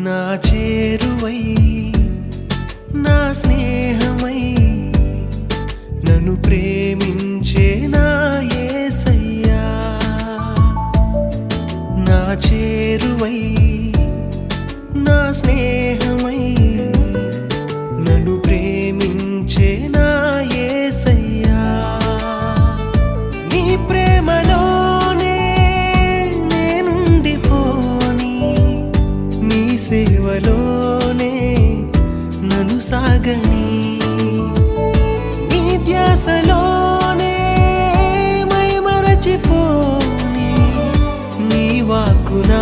నా చేరువై నా స్నేహమై నన్ను ప్రేమించే నా యేసయ్యా నా చేరువై నా స్నేహమై నన్ను ప్రేమించే నా యేసయ్యా నీ ప్రేమలోనే నేనుండిపోని నీ సేవలోనే నన్ను సాగని నీ ధ్యాసలోనే మై మరచిపోని నీ వాక్కు నా